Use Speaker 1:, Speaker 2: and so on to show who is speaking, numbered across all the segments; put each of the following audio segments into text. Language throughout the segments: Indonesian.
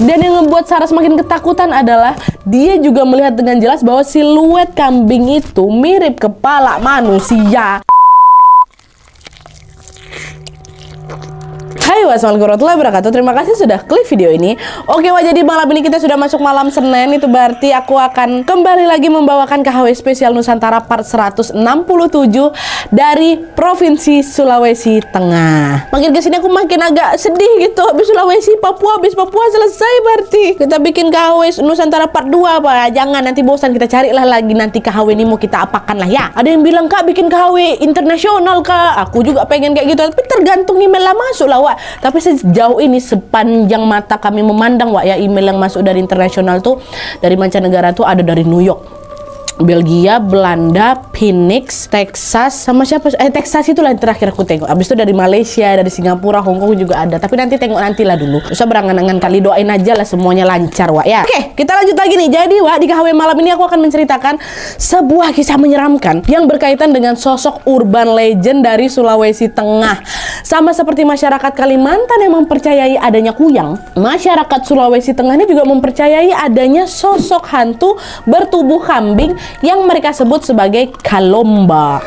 Speaker 1: Dan yang membuat Sarah semakin ketakutan adalah dia juga melihat dengan jelas bahwa siluet kambing itu mirip kepala manusia. Hai, wassalamualaikum warahmatullahi wabarakatuh. Terima kasih sudah klik video ini. Oke, wah, jadi malam ini kita sudah masuk malam Senin. Itu berarti aku akan kembali lagi membawakan KHW spesial Nusantara part 167 dari Provinsi Sulawesi Tengah. Makin kesini aku makin agak sedih gitu. Habis Sulawesi, habis Papua selesai berarti. Kita bikin KHW Nusantara part 2 apa? Jangan, nanti bosan, kita carilah lagi nanti KHW ini mau kita apakan lah ya. Ada yang bilang, Kak, bikin KHW internasional, Kak. Aku juga pengen kayak gitu, tapi tergantung email lah masuk lah, Wak. Tapi sejauh ini sepanjang mata kami memandang, Wak, ya, email yang masuk dari internasional tuh, dari mancanegara tuh ada dari New York, Belgia, Belanda, Phoenix, Texas, sama siapa? Texas itulah yang terakhir aku tengok. Abis itu dari Malaysia, dari Singapura, Hong Kong juga ada. Tapi nanti tengok nantilah dulu. Usah berangan-angan kali, doain aja lah semuanya lancar, Wak, ya. Oke, kita lanjut lagi nih. Jadi, Wak, di KHW malam ini aku akan menceritakan sebuah kisah menyeramkan yang berkaitan dengan sosok urban legend dari Sulawesi Tengah. Sama seperti masyarakat Kalimantan yang mempercayai adanya kuyang, masyarakat Sulawesi Tengah ini juga mempercayai adanya sosok hantu bertubuh kambing yang mereka sebut sebagai Kalomba.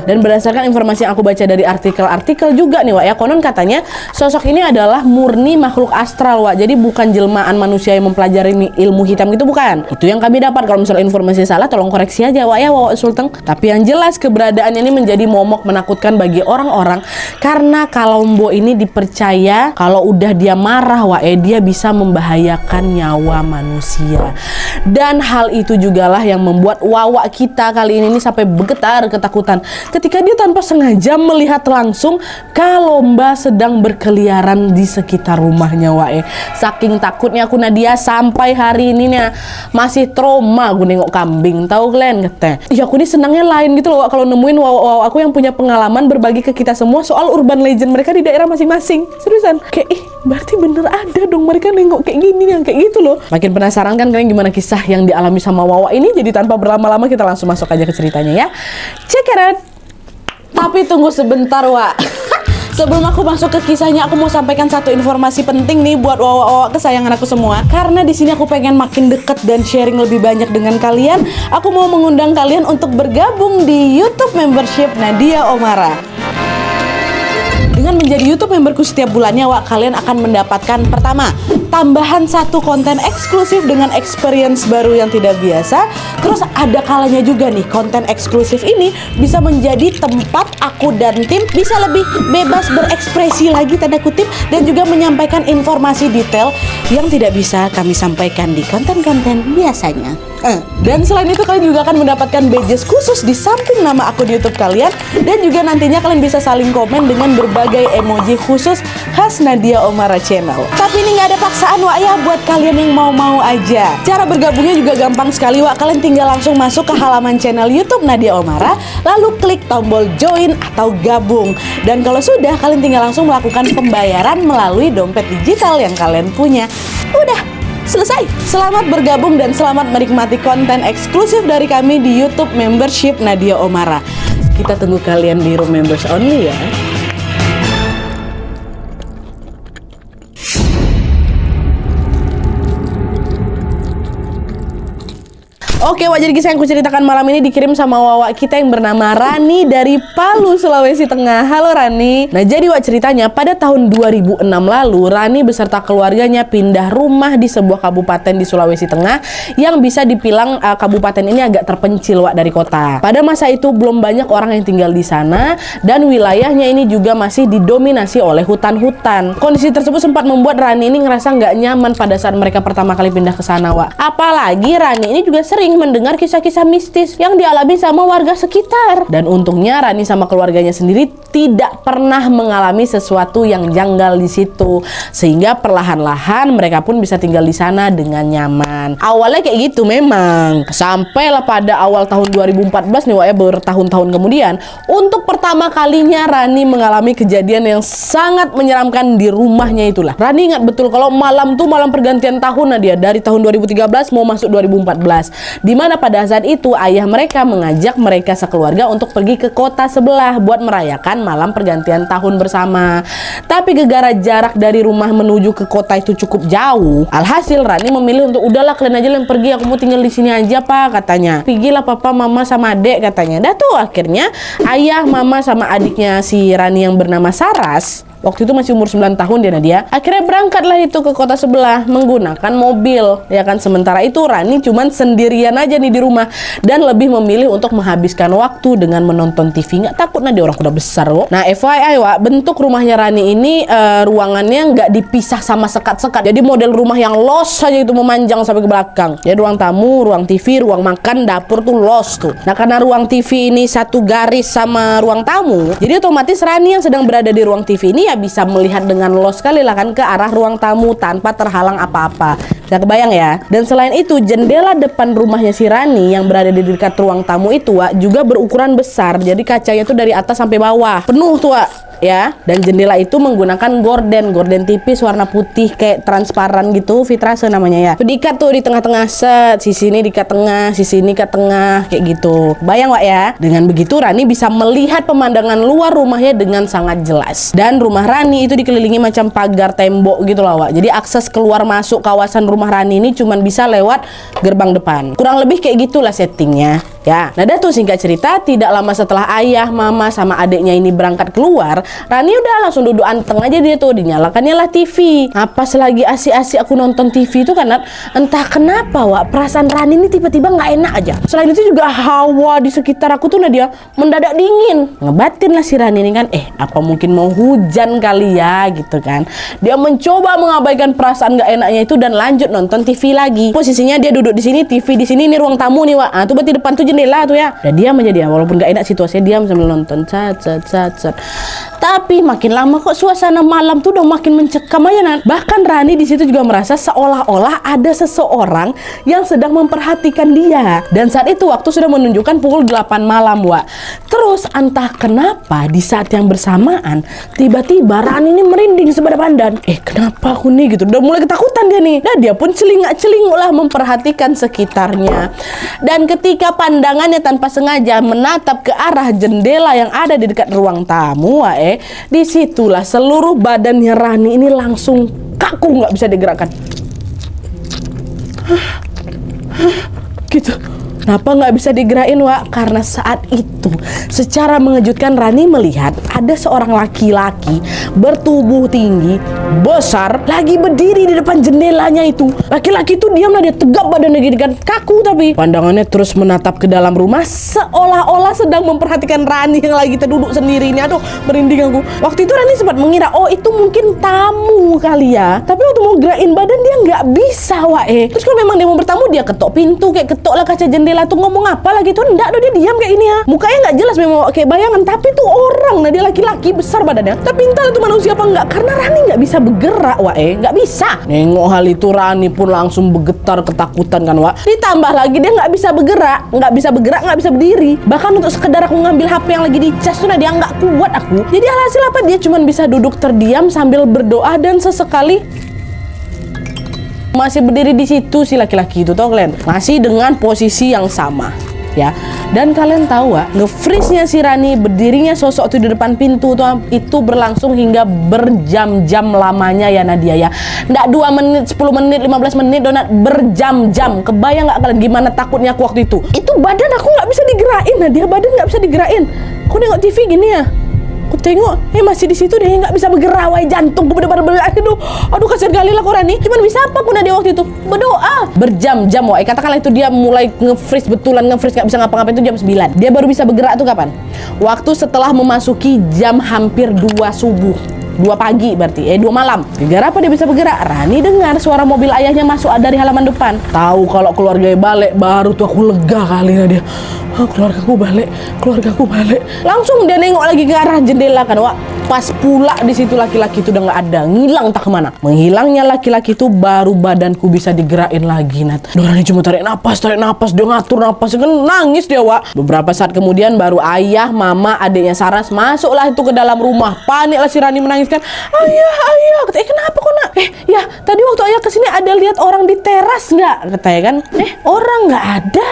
Speaker 1: Dan berdasarkan informasi yang aku baca dari artikel-artikel juga nih, Wak, ya, konon katanya sosok ini adalah murni makhluk astral, Wak. Jadi bukan jelmaan manusia yang mempelajari ilmu hitam gitu, bukan. Itu yang kami dapat. Kalau misalnya informasi salah, tolong koreksi aja, Wak, ya, Wak Sulteng. Tapi yang jelas keberadaannya ini menjadi momok menakutkan bagi orang-orang karena Kalombo ini dipercaya kalau udah dia marah, Wak, dia bisa membahayakan nyawa manusia. Dan hal itu jugalah yang membuat Wawa kita kali ini sampai bergetar ketakutan ketika dia tanpa sengaja melihat langsung Kalomba sedang berkeliaran di sekitar rumahnya, Wak. Saking takutnya aku, Nadia, sampai hari ini nih masih trauma aku nengok kambing. Tahu kalian kata? Ya, aku ini senangnya lain gitu loh, Wak, kalau nemuin Wawa aku yang punya pengalaman berbagi ke kita semua soal urban legend mereka di daerah masing-masing. Seriusan, kayak berarti bener ada dong mereka nengok kayak gini, yang kayak gitu loh. Makin penasaran kan kalian gimana kisah yang dialami sama Wawa ini? Jadi tanpa berlama-lama kita langsung masuk aja ke ceritanya ya. Check it out. Tapi tunggu sebentar, Wak. Sebelum aku masuk ke kisahnya, aku mau sampaikan satu informasi penting nih buat Wawa kesayangan aku semua. Karena di sini aku pengen makin deket dan sharing lebih banyak dengan kalian. Aku mau mengundang kalian untuk bergabung di YouTube membership Nadia Omara. Dengan menjadi YouTube memberku setiap bulannya, Wak, kalian akan mendapatkan pertama, tambahan satu konten eksklusif dengan experience baru yang tidak biasa. Terus ada kalanya juga nih, konten eksklusif ini bisa menjadi tempat aku dan tim bisa lebih bebas berekspresi lagi, tanda kutip, dan juga menyampaikan informasi detail yang tidak bisa kami sampaikan di konten-konten biasanya. Dan selain itu kalian juga akan mendapatkan badges khusus di samping nama akun YouTube kalian, dan juga nantinya kalian bisa saling komen dengan berbagai emoji khusus khas Nadia Omara Channel. Tapi ini nggak ada paksaan, Wak, ya, buat kalian yang mau-mau aja. Cara bergabungnya juga gampang sekali, Wak. Kalian tinggal langsung masuk ke halaman channel YouTube Nadia Omara, lalu klik tombol join atau gabung. Dan kalau sudah, kalian tinggal langsung melakukan pembayaran melalui dompet digital yang kalian punya. Udah selesai. Selamat bergabung dan selamat menikmati konten eksklusif dari kami di YouTube membership Nadia Omara. Kita tunggu kalian di room members only ya. Oke, Wak, jadi kisah yang kuceritakan malam ini dikirim sama Wawa kita yang bernama Rani dari Palu, Sulawesi Tengah. Halo, Rani. Nah, jadi, Wak, ceritanya pada tahun 2006 lalu, Rani beserta keluarganya pindah rumah di sebuah kabupaten di Sulawesi Tengah yang bisa dibilang kabupaten ini agak terpencil, Wak, dari kota. Pada masa itu belum banyak orang yang tinggal di sana dan wilayahnya ini juga masih didominasi oleh hutan-hutan. Kondisi tersebut sempat membuat Rani ini ngerasa nggak nyaman pada saat mereka pertama kali pindah ke sana, Wak. Apalagi Rani ini juga sering mendengar kisah-kisah mistis yang dialami sama warga sekitar. Dan untungnya Rani sama keluarganya sendiri tidak pernah mengalami sesuatu yang janggal di situ, sehingga perlahan-lahan mereka pun bisa tinggal di sana dengan nyaman. Awalnya kayak gitu memang, sampailah pada awal tahun 2014 nih, Wak, ya, bertahun-tahun kemudian, untuk pertama kalinya Rani mengalami kejadian yang sangat menyeramkan di rumahnya itulah. Rani ingat betul kalau malam tuh malam pergantian tahun, nah dia dari tahun 2013 mau masuk 2014. Dimana pada saat itu ayah mereka mengajak mereka sekeluarga untuk pergi ke kota sebelah buat merayakan malam pergantian tahun bersama. Tapi gegara jarak dari rumah menuju ke kota itu cukup jauh. Alhasil Rani memilih untuk udahlah kalian aja yang pergi, aku mau tinggal di sini aja pak, katanya. Pergilah papa, mama sama adik, katanya. Dah tuh akhirnya ayah, mama sama adiknya si Rani yang bernama Saras, waktu itu masih umur 9 tahun dia Nadia, akhirnya berangkatlah itu ke kota sebelah menggunakan mobil, ya kan. Sementara itu Rani cuman sendirian aja nih di rumah dan lebih memilih untuk menghabiskan waktu dengan menonton TV. Nggak takut Nadia, orang udah besar kok. Nah FYI Wak, bentuk rumahnya Rani ini ruangannya nggak dipisah sama sekat-sekat. Jadi model rumah yang los saja itu, memanjang sampai ke belakang. Jadi ruang tamu, ruang TV, ruang makan, dapur tuh los tuh. Nah karena ruang TV ini satu garis sama ruang tamu, jadi otomatis Rani yang sedang berada di ruang TV ini ya bisa melihat dengan los sekali lah kan ke arah ruang tamu tanpa terhalang apa-apa. Bisa kebayang ya. Dan selain itu jendela depan rumahnya si Rani yang berada di dekat ruang tamu itu Wak, juga berukuran besar. Jadi kacanya tuh dari atas sampai bawah penuh tuh Wak, ya. Dan jendela itu menggunakan gorden tipis warna putih kayak transparan gitu, vitrase namanya ya. Diikat tuh di tengah-tengah set, sisi ini diikat tengah, sisi ini ke tengah kayak gitu. Bayang Wak ya. Dengan begitu Rani bisa melihat pemandangan luar rumahnya dengan sangat jelas. Dan rumah Rani itu dikelilingi macam pagar tembok gitu lah Wak. Jadi akses keluar masuk kawasan rumah Rani ini cuman bisa lewat gerbang depan. Kurang lebih kayak gitulah settingnya ya. Nah dah tuh singkat cerita, tidak lama setelah ayah, mama sama adiknya ini berangkat keluar, Rani udah langsung duduk anteng aja dia tuh, dinyalakannya lah TV. Pas lagi asik-asik aku nonton TV itu kan, entah kenapa Wak, perasaan Rani ini tiba-tiba nggak enak aja. Selain itu juga hawa di sekitar aku tuh Nadia mendadak dingin. Ngebatin lah si Rani ini kan, apa mungkin mau hujan kali ya gitu kan. Dia mencoba mengabaikan perasaan nggak enaknya itu dan lanjut nonton TV lagi. Posisinya dia duduk di sini, TV di sini, ini ruang tamu nih Wak. Tuh berarti depan tuh jendela tuh ya. Dan diam aja dia, walaupun gak enak situasinya, diam sambil nonton. Tapi makin lama kok suasana malam tuh udah makin mencekam aja Nan. Bahkan Rani di situ juga merasa seolah-olah ada seseorang yang sedang memperhatikan dia. Dan saat itu waktu sudah menunjukkan pukul 8 malam Wak. Terus entah kenapa di saat yang bersamaan tiba-tiba Rani ini merinding sebadan badan. Kenapa aku nih gitu. Udah mulai ketakutan dia nih. Nah dia pun celingak-celinguk lah memperhatikan sekitarnya. Dan ketika pandangannya tanpa sengaja menatap ke arah jendela yang ada di dekat ruang tamu Wak, disitulah seluruh badannya Rani ini langsung kaku, nggak bisa digerakkan. Gitu. Kenapa nggak bisa digerakin Wak? Karena saat itu secara mengejutkan Rani melihat ada seorang laki-laki bertubuh tinggi, besar, lagi berdiri di depan jendelanya itu. Laki-laki itu diam lah, dia tegap badannya gini kan, kaku tapi pandangannya terus menatap ke dalam rumah seolah-olah sedang memperhatikan Rani yang lagi terduduk sendiri ini. Aduh, merinding aku. Waktu itu Rani sempat mengira, itu mungkin tamu kali ya. Tapi waktu mau gerakin badan dia nggak bisa Wak. Terus kalau memang dia mau bertamu, dia ketok pintu, kayak ketok lah kaca jendela tuh, ngomong apa lagi tuh, enggak, dia diam kayak ini ya. Mukanya nggak jelas memang kayak bayangan, tapi tuh orang. Nah dia laki-laki besar badannya, tapi entah itu manusia apa enggak, karena Rani nggak bisa bergerak Wak, nggak bisa. Nengok hal itu Rani pun langsung bergetar ketakutan kan Wak. Ditambah lagi dia nggak bisa bergerak, nggak bisa berdiri. Bahkan untuk sekedar aku ngambil HP yang lagi dicas tuh, nah dia nggak kuat aku. Jadi alhasil apa, dia cuma bisa duduk terdiam sambil berdoa dan sesekali masih berdiri di situ si laki-laki itu, tau kalian, masih dengan posisi yang sama ya. Dan kalian tahu Wak, nge-freeze-nya si Rani berdirinya sosok itu di depan pintu tuh, itu berlangsung hingga berjam-jam lamanya ya Nadia ya. Nggak 2 menit, 10 menit, 15 menit, donat, berjam-jam. Kebayang nggak kalian gimana takutnya aku waktu itu? Itu badan aku nggak bisa digerakin Nadia, badan nggak bisa digerakin. Aku nengok TV gini ya, aku tengok, masih di situ deh, nggak bisa bergerak, jantung aku bener-bener, aduh kasihan kali lah Rani. Cuman bisa apa aku dia waktu itu? Berdoa berjam-jam Wak. Katakanlah itu dia mulai nge-freeze betulan, nge-freeze nggak bisa ngapa-ngapain itu jam 9. Dia baru bisa bergerak tuh kapan? Waktu setelah memasuki jam hampir 2 subuh. 2 pagi berarti, 2 malam. Gara apa dia bisa bergerak? Rani dengar suara mobil ayahnya masuk dari halaman depan. Tahu kalau keluarganya balik, baru tuh aku lega kali dia. Keluargaku balik. Langsung dia nengok lagi ke arah jendela kan Wak. Pas pula di situ laki-laki itu udah nggak ada, ngilang entah kemana. Menghilangnya laki-laki itu baru badanku bisa digerakin lagi Nat. Rani cuma tarik napas, dia ngatur napas kan, nangis dia Wak. Beberapa saat kemudian baru ayah, mama, adiknya Saras masuklah itu ke dalam rumah. Panik lah si Rani menangis. nangis kan. Ayah, kata, kenapa kok nak? Ya tadi waktu ayah kesini ada lihat orang di teras nggak? Katanya kan, orang nggak ada.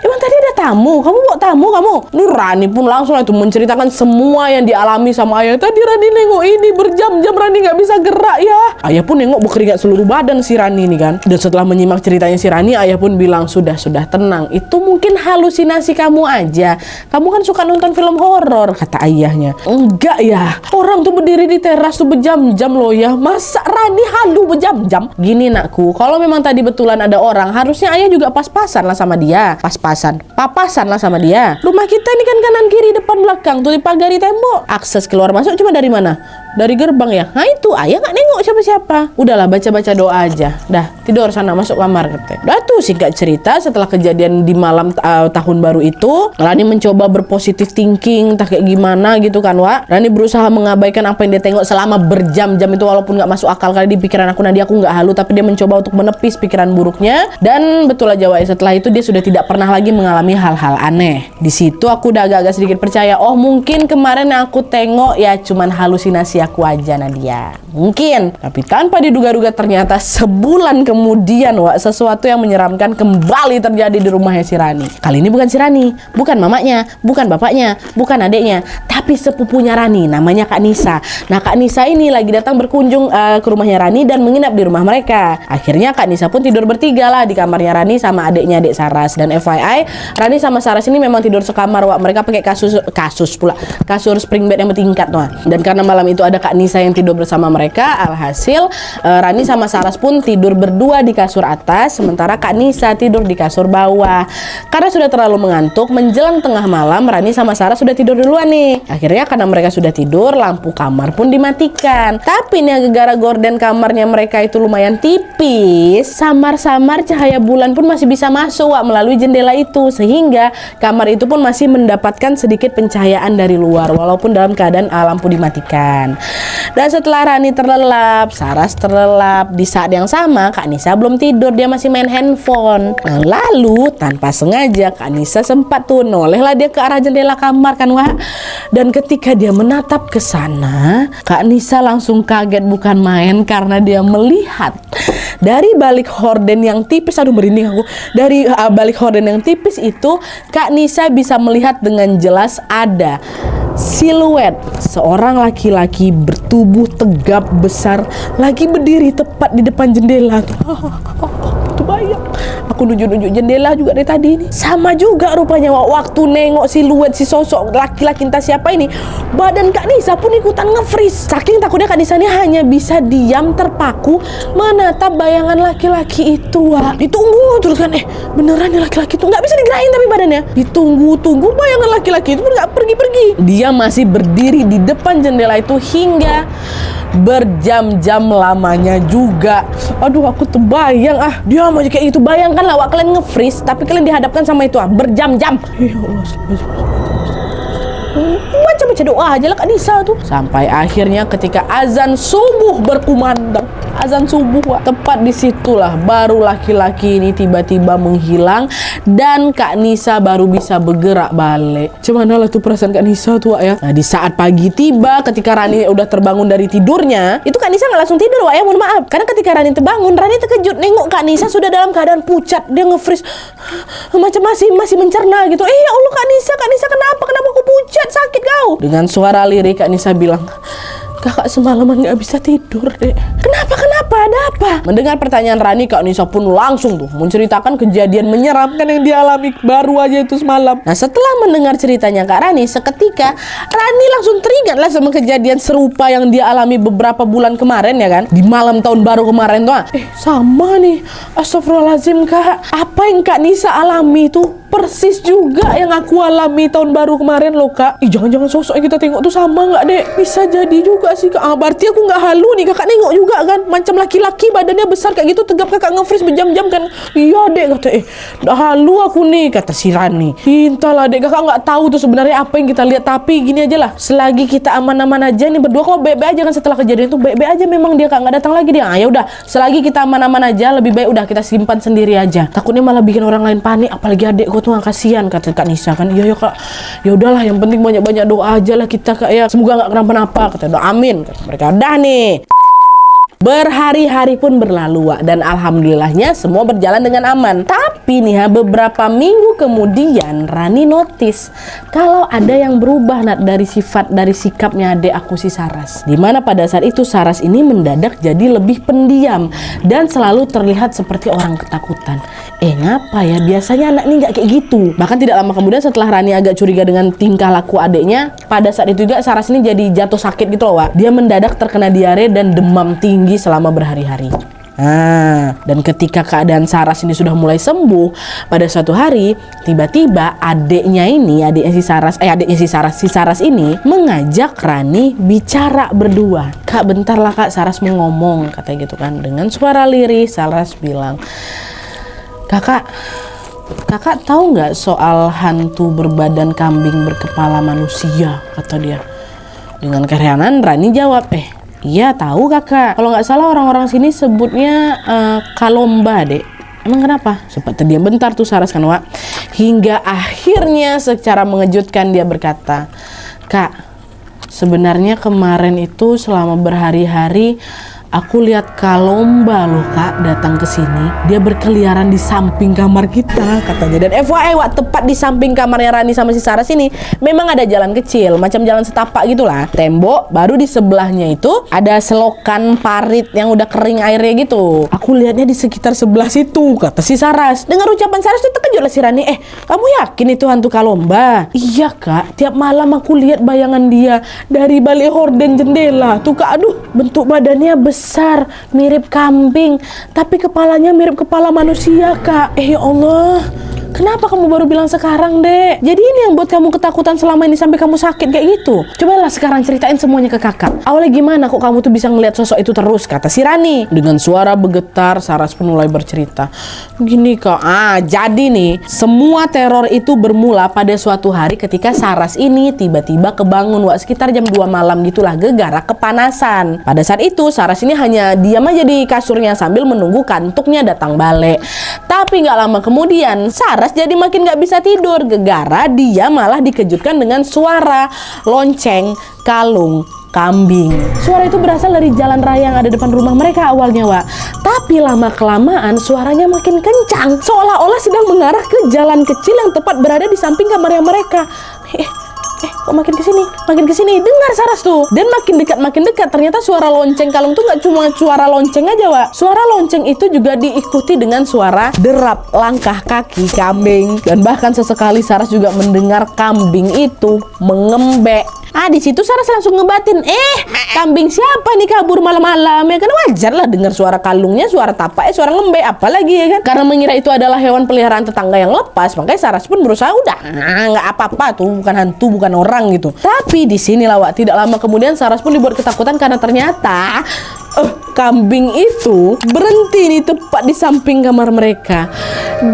Speaker 1: Emang tadi ada tamu? Kamu bawa tamu kamu? Ini Rani pun langsung itu menceritakan semua yang dialami sama ayah. Tadi Rani nengok ini berjam-jam Rani nggak bisa gerak ya. Ayah pun nengok berkeringat seluruh badan si Rani ini kan. Dan setelah menyimak ceritanya si Rani, ayah pun bilang, sudah tenang. Itu mungkin halusinasi kamu aja. Kamu kan suka nonton film horor, kata ayahnya. Enggak ya, orang tuh berdiri di teras tuh berjam-jam loh ya. Masa Rani halu berjam-jam? Gini nakku, kalau memang tadi betulan ada orang, harusnya ayah juga pas-pasan lah sama dia. Papasan lah sama dia. Rumah kita ini kan kanan kiri depan belakang tuh dipagari tembok. Akses keluar masuk cuma dari mana? Dari gerbang ya. Nah itu ayah nggak nengok siapa-siapa. Udahlah baca-baca doa aja. Dah tidur sana masuk kamar katanya. Udah tuh singkat cerita, setelah kejadian di malam tahun baru itu, Rani mencoba berpositif thinking, tak kayak gimana gitu kan Wak. Rani berusaha mengabaikan apa yang dia tengok selama berjam-jam itu, walaupun nggak masuk akal kali di pikiran aku. Nadia aku nggak halu, tapi dia mencoba untuk menepis pikiran buruknya. Dan betul aja Wak, setelah itu dia sudah tidak pernah lagi mengalami hal-hal aneh. Di situ aku udah agak-agak sedikit percaya. Oh mungkin kemarin yang aku tengok ya cuman halusinasi aku aja Nadia. Mungkin. Tapi tanpa diduga-duga ternyata sebulan kemudian Wak, sesuatu yang menyeramkan kembali terjadi di rumahnya si Rani. Kali ini bukan si Rani, bukan mamanya, bukan bapaknya, bukan adiknya, tapi sepupunya Rani, namanya Kak Nisa. Nah Kak Nisa ini lagi datang berkunjung ke rumahnya Rani dan menginap di rumah mereka. Akhirnya Kak Nisa pun tidur bertiga lah di kamarnya Rani sama adiknya, adik Saras. Dan FYI, Rani sama Saras ini memang tidur sekamar Wak. Mereka pakai kasur spring bed yang bertingkat tuh. Dan karena malam itu ada Kak Nisa yang tidur bersama mereka, alhasil Rani sama Saras pun tidur berdua di kasur atas, sementara Kak Nisa tidur di kasur bawah. Karena sudah terlalu mengantuk, menjelang tengah malam Rani sama Saras sudah tidur duluan nih. Akhirnya karena mereka sudah tidur, lampu kamar pun dimatikan. Tapi nih gara-gara gorden kamarnya mereka itu lumayan tipis, samar-samar cahaya bulan pun masih bisa masuk Wak, melalui jendela itu, sehingga kamar itu pun masih mendapatkan sedikit pencahayaan dari luar walaupun dalam keadaan lampu dimatikan. Dan setelah Rani terlelap, Saras terlelap, di saat yang sama Kak Nisa belum tidur, dia masih main handphone. Nah, lalu tanpa sengaja Kak Nisa sempat tuh nolehlah dia ke arah jendela kamar kan Wak. Dan ketika dia menatap ke sana, Kak Nisa langsung kaget bukan main karena dia melihat dari balik horden yang tipis, aduh merinding aku. Dari balik horden yang tipis itu, Kak Nisa bisa melihat dengan jelas ada siluet seorang laki-laki bertubuh tegap besar lagi berdiri tepat di depan jendela. Itu bayang. Aku nunjuk-nunjuk jendela juga dari tadi ini. Sama juga rupanya waktu nengok siluet si sosok laki-laki entah siapa ini, badan Kak Nisa pun ikutan nge-freeze. Saking takutnya Kak Nisa ini hanya bisa diam terpaku menatap bayangan laki-laki itu. Wah, ditunggu terus kan, beneran nih laki-laki itu nggak bisa digerahin tapi badannya. Ditunggu bayangan laki-laki itu nggak pergi-pergi. Dia masih berdiri di depan jendela itu hingga berjam-jam lamanya juga. Aduh aku terbayang dia mau kayak itu. Bayangkan lah Wak, kalian nge-freeze tapi kalian dihadapkan sama itu berjam-jam. Ya Allah, baca-baca doa aja lah Kak Nisa tuh. Sampai akhirnya ketika azan subuh berkumandang, azan subuh Wak, tepat disitulah baru laki-laki ini tiba-tiba menghilang dan Kak Nisa baru bisa bergerak balik. Cuman lah tuh perasaan Kak Nisa tuh Wak ya. Nah di saat pagi tiba, ketika Rani udah terbangun dari tidurnya, itu Kak Nisa nggak langsung tidur Wak ya, mohon maaf. Karena ketika Rani terbangun, Rani terkejut nengok Kak Nisa sudah dalam keadaan pucat, dia nge-freeze macam masih mencerna gitu. Ya Allah Kak Nisa kenapa aku pucat, sakit kau? Dengan suara lirih Kak Nisa bilang, kakak semalaman gak bisa tidur dek. Kenapa? Ada apa? Mendengar pertanyaan Rani, Kak Nisa pun langsung tuh menceritakan kejadian menyeramkan yang dialami baru aja itu semalam. Nah setelah mendengar ceritanya Kak Rani, seketika Rani langsung teringat lah sama kejadian serupa yang dia alami beberapa bulan kemarin ya kan, di malam tahun baru kemarin tuh. Sama nih, astagfirullahaladzim Kak, apa yang Kak Nisa alami tuh persis juga yang aku alami tahun baru kemarin loh Kak. Jangan-jangan sosok yang kita tengok tuh sama nggak dek? Bisa jadi juga sih Kak. Berarti aku nggak halu nih, kakak nengok juga kan macam laki-laki laki-laki badannya besar kayak gitu tegap kakak nge-freeze berjam-jam kan. Iya dek, kata dah halu aku nih, kata si Rani. Entahlah dek, kakak nggak tahu tuh sebenarnya apa yang kita lihat. Tapi gini aja lah, selagi kita aman-aman aja nih berdua, kalau baik-baik aja kan. Setelah kejadian itu baik-baik aja, memang dia nggak datang lagi dia. Ya udah, selagi kita aman-aman aja, lebih baik udah kita simpan sendiri aja. Takutnya malah bikin orang lain panik, apalagi adekku tuh, kasihan, kata Kak Nisa kan. Iya ya kak, ya udahlah, yang penting banyak-banyak doa aja lah kita kak ya, semoga nggak kenapa-napa, kata doa amin, kata mereka. Dah nih. Berhari-hari pun berlalu, Wak, dan alhamdulillahnya semua berjalan dengan aman. Tapi nih ya, beberapa minggu kemudian Rani notice kalau ada yang berubah dari sifat, dari sikapnya adek aku si Saras. Dimana pada saat itu Saras ini mendadak jadi lebih pendiam dan selalu terlihat seperti orang ketakutan. Ngapa ya? Biasanya anak ini nggak kayak gitu. Bahkan tidak lama kemudian setelah Rani agak curiga dengan tingkah laku adeknya, pada saat itu juga Saras ini jadi jatuh sakit gitu loh, Wak. Dia mendadak terkena diare dan demam tinggi selama berhari-hari. Dan ketika keadaan Saras ini sudah mulai sembuh, pada suatu hari tiba-tiba adiknya si Saras ini mengajak Rani bicara berdua. Kak, bentar lah kak, Saras mau ngomong, katanya gitu kan. Dengan suara lirih Saras bilang, Kakak tahu nggak soal hantu berbadan kambing berkepala manusia, kata dia. Dengan keheranan Rani jawab, iya tahu kakak. Kalau nggak salah orang-orang sini sebutnya kalomba dek. Emang kenapa? Sempat terdiam bentar tuh Saras kan, Wak. Hingga akhirnya secara mengejutkan dia berkata, Kak, sebenarnya kemarin itu selama berhari-hari aku lihat kalomba loh kak datang ke sini. Dia berkeliaran di samping kamar kita, katanya. Dan FYI, Wak, tepat di samping kamarnya Rani sama si Saras ini memang ada jalan kecil, macam jalan setapak gitulah. Tembok, baru di sebelahnya itu ada selokan parit yang udah kering airnya gitu. Aku lihatnya di sekitar sebelah situ, kata si Saras. Dengar ucapan Saras tuh terkejut lah si Rani. Kamu yakin itu hantu kalomba? Iya kak, tiap malam aku lihat bayangan dia dari balik horden jendela. Tuh kak, aduh, bentuk badannya besar, mirip kambing, tapi kepalanya mirip kepala manusia, Kak. Ya Allah, kenapa kamu baru bilang sekarang, Dek? Jadi ini yang buat kamu ketakutan selama ini sampai kamu sakit kayak gitu? Cobalah sekarang ceritain semuanya ke kakak. Awalnya gimana kok kamu tuh bisa ngeliat sosok itu terus, kata si Rani. Dengan suara bergetar, Saras pun mulai bercerita. Gini kak, jadi nih, semua teror itu bermula pada suatu hari ketika Saras ini tiba-tiba kebangun, Wak, sekitar jam 2 malam gitulah, gegara kepanasan. Pada saat itu Saras ini hanya diam aja di kasurnya sambil menunggu kantuknya datang balik. Tapi nggak lama kemudian Saras jadi makin nggak bisa tidur, gegara dia malah dikejutkan dengan suara lonceng kalung kambing. Suara itu berasal dari jalan raya yang ada depan rumah mereka awalnya, Wak. Tapi lama-kelamaan suaranya makin kencang, seolah-olah sedang mengarah ke jalan kecil yang tepat berada di samping kamarnya mereka. Kok makin kesini, dengar Saras tuh. Dan makin dekat, ternyata suara lonceng kalung tuh nggak cuma suara lonceng aja, Wak. Suara lonceng itu juga diikuti dengan suara derap langkah kaki kambing. Dan bahkan sesekali Saras juga mendengar kambing itu mengembek. Di situ Saras langsung ngebatin, kambing siapa nih kabur malam-malam? Ya kan wajar lah dengar suara kalungnya, suara tapaknya, suara ngembek, apalagi ya kan. Karena mengira itu adalah hewan peliharaan tetangga yang lepas, makanya Saras pun berusaha udah nggak apa-apa tuh, bukan hantu, bukan orang gitu. Tapi di sini lah, Wak, tidak lama kemudian Saras pun dibuat ketakutan karena ternyata kambing itu berhenti nih tepat di samping kamar mereka.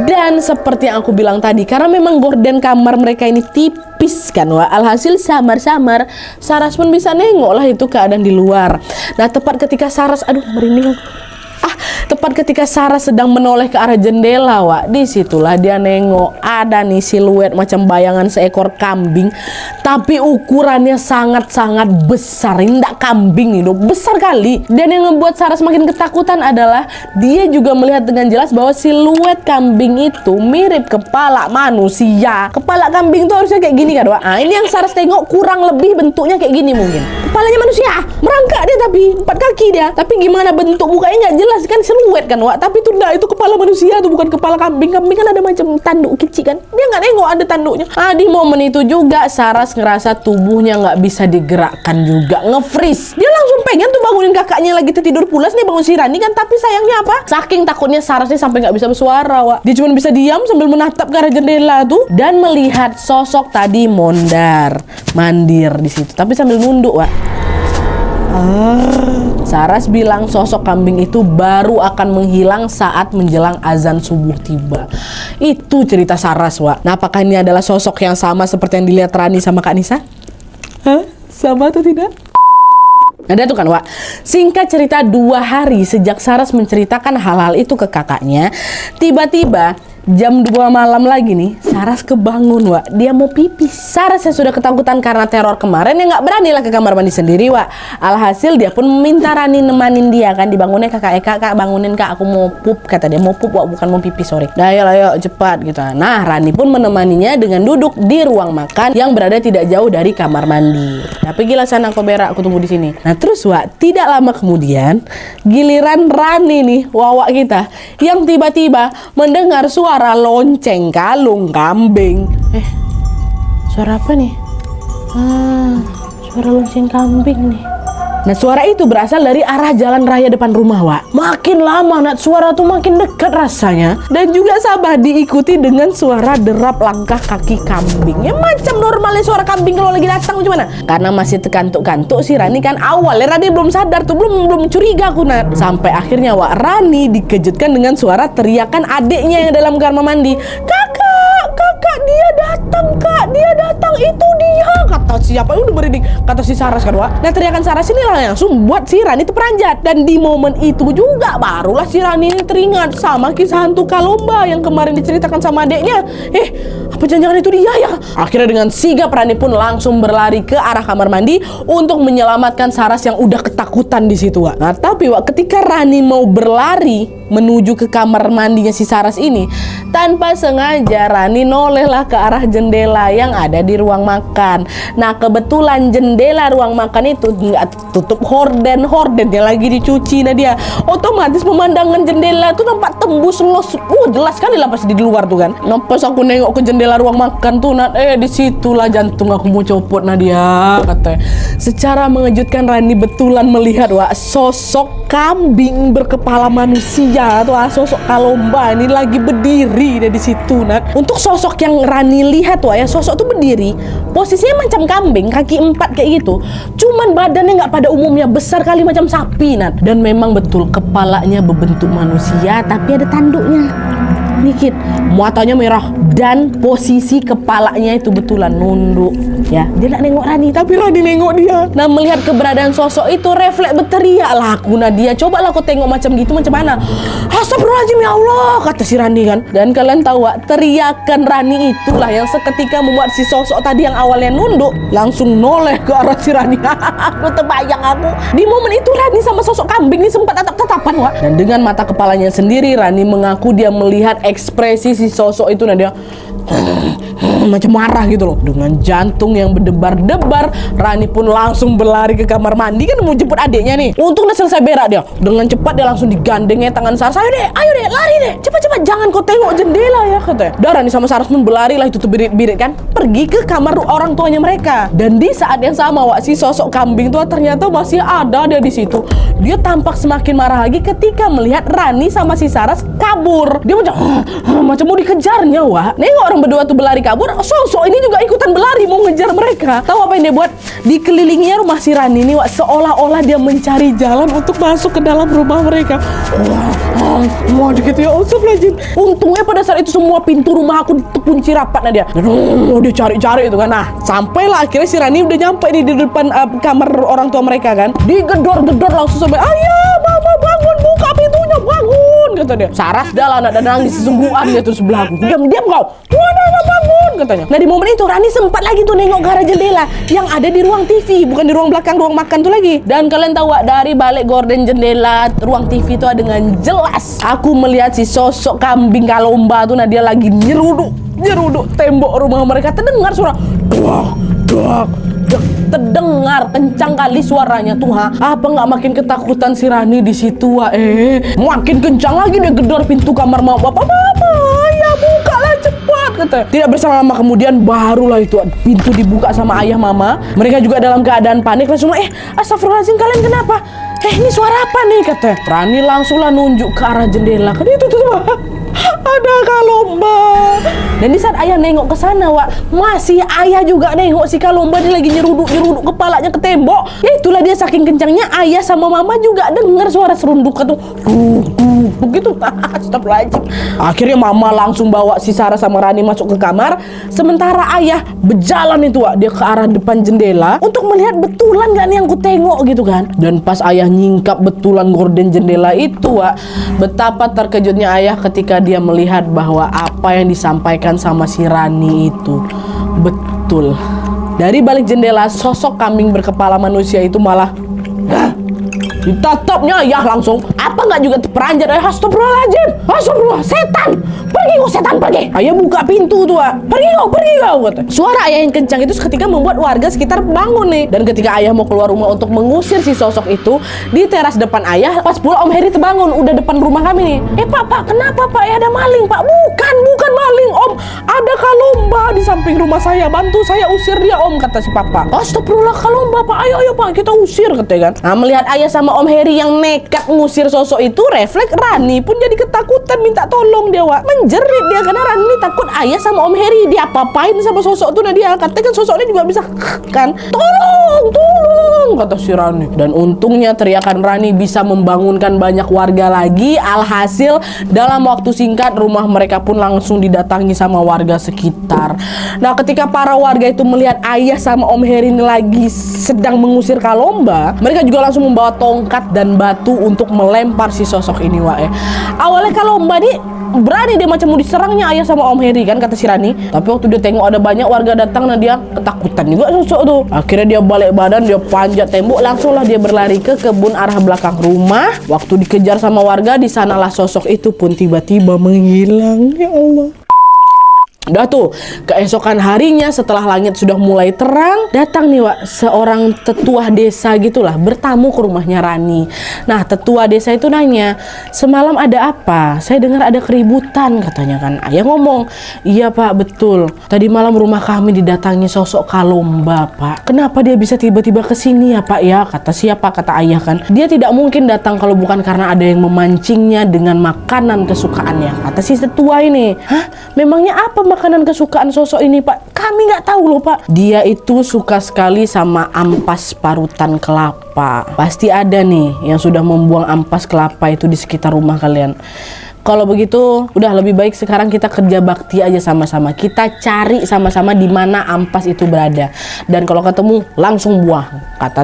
Speaker 1: Dan seperti yang aku bilang tadi, karena memang gorden kamar mereka ini tipis kan, Wak, alhasil samar-samar Saras pun bisa nengok lah itu keadaan di luar. Nah, tepat ketika Saras, merinding. Tepat ketika Saras sedang menoleh ke arah jendela, Wak, disitulah dia nengok ada nih siluet macam bayangan seekor kambing, tapi ukurannya sangat-sangat besar. Ini enggak kambing nih, besar kali. Dan yang membuat Saras makin ketakutan adalah dia juga melihat dengan jelas bahwa siluet kambing itu mirip kepala manusia. Kepala kambing tuh harusnya kayak gini kan, Wak. Ini yang Saras tengok kurang lebih bentuknya kayak gini mungkin. Kepalanya manusia, merangkak dia, tapi 4 kaki dia. Tapi gimana bentuk mukanya nggak jelas kan, siluet kan, Wak. Tapi itu itu kepala manusia tuh, bukan kepala kambing. Kambing kan ada macam tanduk kecil kan, dia nggak nengok ada tanduknya. Di momen itu juga Saras ngerasa tubuhnya nggak bisa digerakkan juga, nge-freeze. Dia langsung pengen tuh bangunin kakaknya lagi tidur pulas nih, bangun si Rani kan. Tapi sayangnya apa? Saking takutnya Saras nih sampai nggak bisa bersuara, Wak. Dia cuma bisa diam sambil menatap ke arah jendela tuh dan melihat sosok tadi mandir di situ, tapi sambil nunduk, Wak. Saras bilang sosok kambing itu baru akan menghilang saat menjelang azan subuh tiba. Itu cerita Saras, Wak. Nah, apakah ini adalah sosok yang sama seperti yang dilihat Rani sama Kak Nisa? Hah? Sama atau tidak? Nah, itu kan, Wak. Singkat cerita, 2 hari sejak Saras menceritakan hal-hal itu ke kakaknya, tiba-tiba jam 2 malam lagi nih, Saras kebangun, Wak. Dia mau pipis. Saras yang sudah ketakutan karena teror kemarin, ya nggak berani lah ke kamar mandi sendiri, Wak. Alhasil dia pun meminta Rani nemanin dia kan. Dibangunnya kakak, Kak bangunin Kak, aku mau pup. Kata dia, mau pup, Wak, bukan mau pipis, sorry. Nah, ayo cepat gitu. Nah, Rani pun menemaninya dengan duduk di ruang makan yang berada tidak jauh dari kamar mandi. Nah, pergilah sana kau berak, aku tunggu di sini. Nah, terus, Wak, tidak lama kemudian giliran Rani nih, Wawak kita, yang tiba-tiba mendengar suara lonceng kalung kambing. Suara apa nih? Suara lonceng kambing nih. Nah, suara itu berasal dari arah jalan raya depan rumah, Wak. Makin lama, Nat, suara tuh makin dekat rasanya. Dan juga sama diikuti dengan suara derap langkah kaki kambing. Ya macam normalnya suara kambing kalau lagi datang gimana? Karena masih terkantuk-kantuk si Rani kan awalnya Rani belum sadar tuh, belum curiga aku, Nat. Sampai akhirnya, Wak, Rani dikejutkan dengan suara teriakan adiknya yang dalam kamar mandi. Kakak, dia datang, Kak, dia datang, itu dia. Kata siapa? Udah merinding. Kata si Saras kan, Wak. Nah, teriakan Saras ini langsung buat si Rani itu peranjat. Dan di momen itu juga barulah si Rani ini teringat sama kisah hantu Kalomba yang kemarin diceritakan sama adeknya. Apa jangan-jangan itu dia ya? Akhirnya dengan sigap Rani pun langsung berlari ke arah kamar mandi untuk menyelamatkan Saras yang udah ketakutan di situ, Wak. Nah, tapi, Wak, ketika Rani mau berlari menuju ke kamar mandinya si Saras ini, tanpa sengaja Rani nolehlah ke arah jendela yang ada di ruang makan. Nah, kebetulan jendela ruang makan itu nggak tutup hordennya lagi dicuci. Nah, dia otomatis pemandangan jendela tuh nampak tembus los. Jelas sekali lah pas di luar tuh kan. Nah, pas aku nengok ke jendela ruang makan tuh, Nat, disitulah jantung aku mau copot, Nadia, katanya. Secara mengejutkan Rani betulan melihat, Wak, sosok kambing berkepala manusia tuh, sosok Kalomba ini lagi berdiri di situ, Nat. Untuk sosok yang Rani lihat, Wak, ya, sosok tuh berdiri, posisinya macam kambing, kaki 4 kayak gitu. Cuman badannya nggak pada umumnya, besar kali macam sapi, Nat. Dan memang betul kepalanya berbentuk manusia tapi ada tanduknya dikit, matanya merah, dan posisi kepalanya itu betulan nunduk, ya. Dia nak nengok Rani, tapi Rani nengok dia. Nah, melihat keberadaan sosok itu, refleks berteriak lah aku, Nadia, cobalah kau tengok macam gitu, macam mana? Astagfirullahaladzim, ya Allah, kata si Rani kan. Dan kalian tahu, Wak, teriakan Rani itulah yang seketika membuat si sosok tadi yang awalnya nunduk langsung noleh ke arah si Rani. Aku terbayang, aku di momen itu Rani sama sosok kambing ini sempat tatap-tatapan, Wak. Dan dengan mata kepalanya sendiri, Rani mengaku dia melihat ekspresi si sosok itu, Nadia, macam marah gitu loh. Dengan jantung yang berdebar-debar, Rani pun langsung berlari ke kamar mandi kan mau jemput adiknya nih. Untung udah selesai berak dia. Dengan cepat dia langsung digandengnya tangan Saras. Ayo deh, lari deh. Cepat, jangan kau tengok jendela ya, katanya. Dan Rani sama Saras pun berlari lah, itu tuh birit-birit kan, pergi ke kamar orang tuanya mereka. Dan di saat yang sama, Wak, si sosok kambing tua ternyata masih ada dia di situ. Dia tampak semakin marah lagi ketika melihat Rani sama si Saras kabur. Dia macam mau dikejarnya, Wak. Nengok orang berdua tuh berlari kabur, sosok ini juga ikutan berlari mau ngejar mereka. Tahu apa yang dia buat? Dikelilinginya rumah si Rani ini, Wak, seolah-olah dia mencari jalan untuk masuk ke dalam rumah mereka. Wah, dikit ya, astagfirullahaladzim. Untungnya pada saat itu semua pintu rumah aku terkunci rapat, Nadia. Dia cari-cari itu kan. Nah, sampailah akhirnya si Rani udah nyampe di depan kamar orang tua mereka kan. Digedor-gedor langsung sampai, ayah, mama bangun, buka pintunya, bangun, kata dia. Saras dah lah, dan nangis sesungguhan dia tuh sebelah aku. Diam kau, mana bangun, katanya. Nah, di momen itu Rani sempat lagi tuh nengok ke arah jendela yang ada di ruang TV, bukan di ruang belakang ruang makan tuh lagi. Dan kalian tahu, Wak, dari balik gorden jendela ruang TV itu dengan jelas aku melihat si sosok kambing Kalomba tuh, Nadia, lagi nyeruduk tembok rumah mereka. Terdengar suara dak, terdengar kencang kali suaranya tuh, apa nggak makin ketakutan si Rani di situ, Wak. Makin kencang lagi dia gedor pintu kamar mama. Bapak, ya bukalah cepat, kata. Tidak berselang lama kemudian barulah itu pintu dibuka sama ayah mama. Mereka juga dalam keadaan panik langsung, astagfirullahaladzim, kalian kenapa? Ini suara apa nih, kata. Rani langsunglah nunjuk ke arah jendela. Kan itu tuh, Ada Kalomba. Dan di saat ayah nengok ke sana, Wak, masih ayah juga nengok si Kalomba dia lagi nyeruduk kepalanya ke tembok. Ya itulah dia saking kencangnya ayah sama mama juga dengar suara serunduk itu. Begitu. Astagfirullahaladzim. Akhirnya mama langsung bawa si Sarah sama Rani masuk ke kamar. Sementara ayah berjalan itu, Wak, dia ke arah depan jendela untuk melihat betulan gak nih yang ku tengok gitu kan. Dan pas ayah nyingkap betulan gorden jendela itu, Wak, betapa terkejutnya ayah ketika dia melihat bahwa apa yang disampaikan sama si Rani itu betul. Dari balik jendela sosok kambing berkepala manusia itu malah ditatapnya ayah langsung. Apa nggak juga terperanjat? Astagfirullahaladzim, astagfirullah, setan, pergi kau setan, pergi. Ayah buka pintu tuh, pergi kau kata. Suara ayah yang kencang itu seketika membuat warga sekitar bangun nih. Dan ketika ayah mau keluar rumah untuk mengusir si sosok itu, di teras depan ayah pas pula Om Heri terbangun udah depan rumah kami nih. Pak, kenapa Pak? Ya ada maling Pak. Bukan maling Om, ada Kalomba di samping rumah saya, bantu saya usir dia Om, kata si Papa. Astagfirullah, Kalomba Pak, ayo Pak kita usir, katanya kan. Nah, melihat ayah sama Om Heri yang nekat ngusir sosok itu, refleks Rani pun jadi ketakutan minta tolong dia, Wak. Menjerit dia karena Rani takut ayah sama Om Heri dia apa-apain sama sosok itu. Nah dia katanya kan sosoknya juga bisa kan, tolong kata si Rani. Dan untungnya teriakan Rani bisa membangunkan banyak warga lagi. Alhasil dalam waktu singkat rumah mereka pun langsung didatangi sama warga sekitar. Nah ketika para warga itu melihat ayah sama Om Heri ini lagi sedang mengusir Kalomba, mereka juga langsung membawa tongkat dan batu untuk melempar si sosok ini, Wak. Awalnya Kalomba nih berani dia macam mau diserangnya ayah sama Om Heri kan, kata si Rani. Tapi waktu dia tengok ada banyak warga datang, nah dia ketakutan juga sosok tuh. Akhirnya dia balik badan, dia panjat tembok, langsunglah dia berlari ke kebun arah belakang rumah. Waktu dikejar sama warga, di sanalah sosok itu pun tiba-tiba menghilang. Ya Allah. Udah tuh, keesokan harinya setelah langit sudah mulai terang, datang nih, Wak, seorang tetua desa gitulah bertamu ke rumahnya Rani. Nah, tetua desa itu nanya, semalam ada apa? Saya dengar ada keributan, katanya kan. Ayah ngomong, iya Pak, betul. Tadi malam rumah kami didatangi sosok Kalomba, Pak. Kenapa dia bisa tiba-tiba kesini ya Pak ya? Kata siapa? Kata ayah kan. Dia tidak mungkin datang kalau bukan karena ada yang memancingnya dengan makanan kesukaannya, kata si tetua ini. Hah? Memangnya apa makanan kesukaan sosok ini Pak? Kami nggak tahu loh Pak. Dia itu suka sekali sama ampas parutan kelapa. Pasti ada nih yang sudah membuang ampas kelapa itu di sekitar rumah kalian. Kalau begitu, udah lebih baik sekarang kita kerja bakti aja sama-sama. Kita cari sama-sama di mana ampas itu berada. Dan kalau ketemu, langsung buang. Kata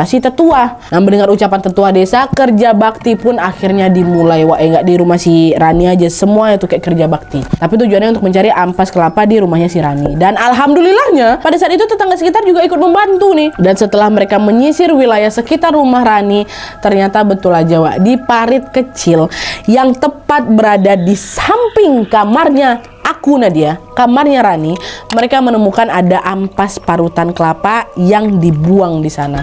Speaker 1: si tetua. Nah, mendengar ucapan tetua desa, kerja bakti pun akhirnya dimulai. Wah, nggak di rumah si Rani aja, semua itu kayak kerja bakti. Tapi tujuannya untuk mencari ampas kelapa di rumahnya si Rani. Dan alhamdulillahnya, pada saat itu tetangga sekitar juga ikut membantu nih. Dan setelah mereka menyisir wilayah sekitar rumah Rani, ternyata betul aja, Wak, di parit kecil yang tepat berada di samping kamarnya aku, Nadia, kamarnya Rani, mereka menemukan ada ampas parutan kelapa yang dibuang di sana.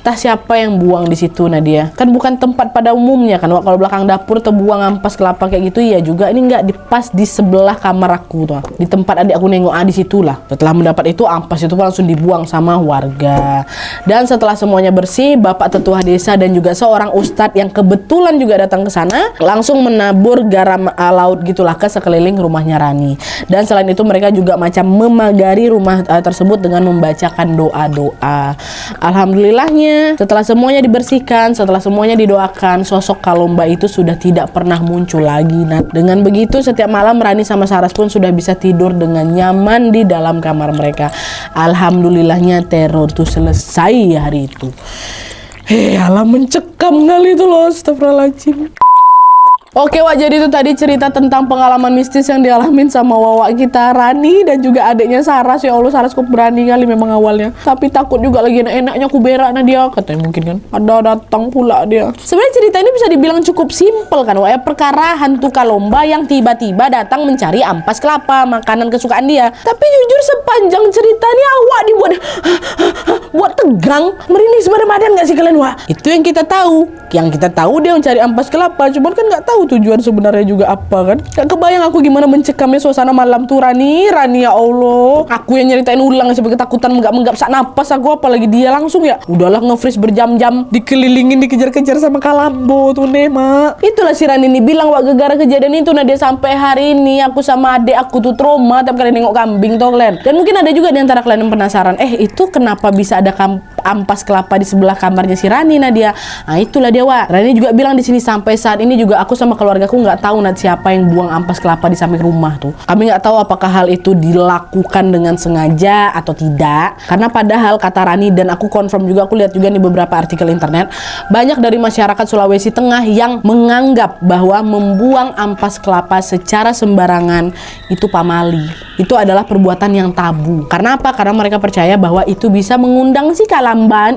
Speaker 1: Entah siapa yang buang di situ, Nadia. Kan bukan tempat pada umumnya kan. Kalau belakang dapur terbuang ampas kelapa kayak gitu, ya juga ini nggak pas di sebelah kamar aku tuh. Di tempat adik aku nengok, di situlah. Setelah mendapat itu, ampas itu langsung dibuang sama warga. Dan setelah semuanya bersih, Bapak Tetua Desa dan juga seorang ustadz yang kebetulan juga datang ke sana langsung menabur garam laut gitulah ke sekeliling rumahnya Rani. Dan selain itu mereka juga macam memagari rumah tersebut dengan membacakan doa-doa. Alhamdulillahnya, setelah semuanya dibersihkan, setelah semuanya didoakan, sosok Kalomba itu sudah tidak pernah muncul lagi. Nah, dengan begitu setiap malam Rani sama Saras pun sudah bisa tidur dengan nyaman di dalam kamar mereka. Alhamdulillahnya teror itu selesai hari itu. Alah, mencekam kali itu loh, astagfirullahaladzim. Oke, Wak, jadi itu tadi cerita tentang pengalaman mistis yang dialamin sama Wawa kita Rani dan juga adiknya Saras. Ya Allah, Saras kok berani kali memang awalnya, tapi takut juga lagi enaknya aku berak nah dia, katanya mungkin kan ada datang pula dia. Sebenarnya cerita ini bisa dibilang cukup simpel kan, Wak, ya, perkara hantu Kalomba yang tiba-tiba datang mencari ampas kelapa, makanan kesukaan dia. Tapi jujur sepanjang ceritanya Wak dibuat buat tegang, merinding sebadan badan nggak sih kalian, Wak? Itu yang kita tahu. Yang kita tahu dia mencari ampas kelapa, cuman kan nggak tahu tujuan sebenarnya juga apa kan. Gak kebayang aku gimana mencekamnya suasana malam tuh Rani ya Allah. Aku yang nyeritain ulang sampai ketakutan menggap-menggap sak napas aku, apalagi dia langsung ya udahlah nge-freeze berjam-jam dikelilingin dikejar-kejar sama Kalambo tuh Mak. Itulah si Rani ini bilang wak gara ampegan itu nah dia sampai hari ini aku sama adik aku tuh trauma tiap kali nengok kambing toh kalian. Dan mungkin ada juga di antara kalian yang penasaran, itu kenapa bisa ada ampas kelapa di sebelah kamarnya si Rani Nadia. Nah itulah dia Wak. Rani juga bilang di sini sampai saat ini juga aku sama keluargaku nggak tahu siapa yang buang ampas kelapa di samping rumah tuh. Kami nggak tahu apakah hal itu dilakukan dengan sengaja atau tidak. Karena padahal kata Rani dan aku confirm juga, aku lihat juga di beberapa artikel internet, banyak dari masyarakat Sulawesi Tengah yang menganggap bahwa membuang ampas kelapa secara sembarangan itu pamali. Itu adalah perbuatan yang tabu. Karena apa? Karena mereka percaya bahwa itu bisa mengundang si kalomba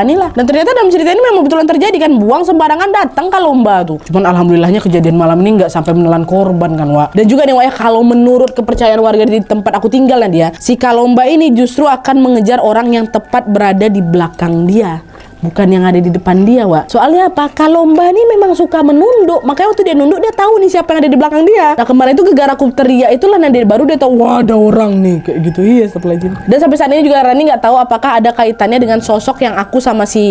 Speaker 1: nih lah. Dan ternyata dalam cerita ini memang betulan terjadi kan, buang sembarangan datang kalomba tuh. Cuman alhamdulillahnya kejadian malam ini nggak sampai menelan korban kan Wak. Dan juga nih Wak ya, kalau menurut kepercayaan warga di tempat aku tinggal dia, si kalomba ini justru akan mengejar orang yang tepat berada di belakang dia, bukan yang ada di depan dia Wak. Soalnya apa? Kalomba ini memang suka menunduk. Makanya waktu dia nunduk dia tahu nih siapa yang ada di belakang dia. Nah kemarin itu gegara aku teriak itulah nanti baru dia tahu wah ada orang nih kayak gitu. Iya setelah itu. Dan sampai saat ini juga Rani nggak tahu apakah ada kaitannya dengan sosok yang aku sama si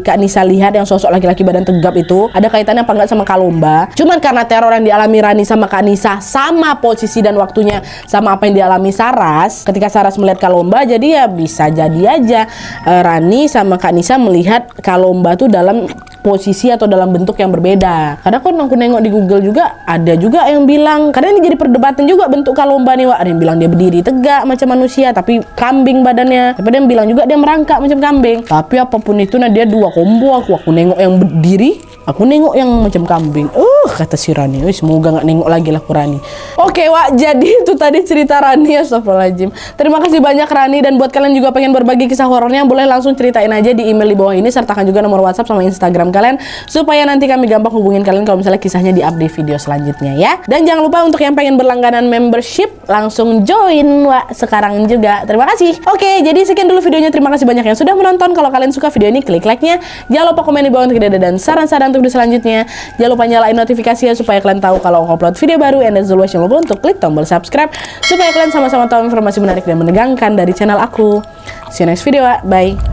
Speaker 1: Kak Nisa lihat, yang sosok laki-laki badan tegap itu. Ada kaitannya apa nggak sama kalomba? Cuman karena teror yang dialami Rani sama Kak Nisa sama posisi dan waktunya sama apa yang dialami Saras ketika Saras melihat kalomba, jadi ya bisa jadi aja Rani sama Kak Nisa melihat kalomba tuh dalam posisi atau dalam bentuk yang berbeda. Karena aku nengok di Google juga ada juga yang bilang, karena ini jadi perdebatan juga bentuk kalomba nih Wak. Ada yang bilang dia berdiri tegak macam manusia tapi kambing badannya. Tapi ada yang bilang juga dia merangkak macam kambing. Tapi apapun itu nah dia dua combo aku nengok yang berdiri, aku nengok yang macam kambing. Kata si Rani. Semoga nggak nengok lagi lah Rani. Oke Wak, jadi itu tadi cerita Rani. Astagfirullahaladzim. Terima kasih banyak Rani, dan buat kalian juga pengen berbagi kisah horornya boleh langsung ceritain aja di email di bawah ini, sertakan juga nomor WhatsApp sama Instagram kalian supaya nanti kami gampang hubungin kalian kalau misalnya kisahnya di update video selanjutnya ya. Dan jangan lupa untuk yang pengen berlangganan membership langsung join Wak sekarang juga. Terima kasih. Oke, jadi sekian dulu videonya. Terima kasih banyak yang sudah menonton. Kalau kalian suka video ini klik like-nya. Jangan lupa komen di bawah untuk ide dan saran-saran untuk video selanjutnya. Jangan lupa nyalain notifikasinya supaya kalian tahu kalau aku upload video baru, and as always jangan lupa untuk klik tombol subscribe supaya kalian sama-sama tahu informasi menarik dan menegangkan dari channel aku. See you next video, Wak. Bye.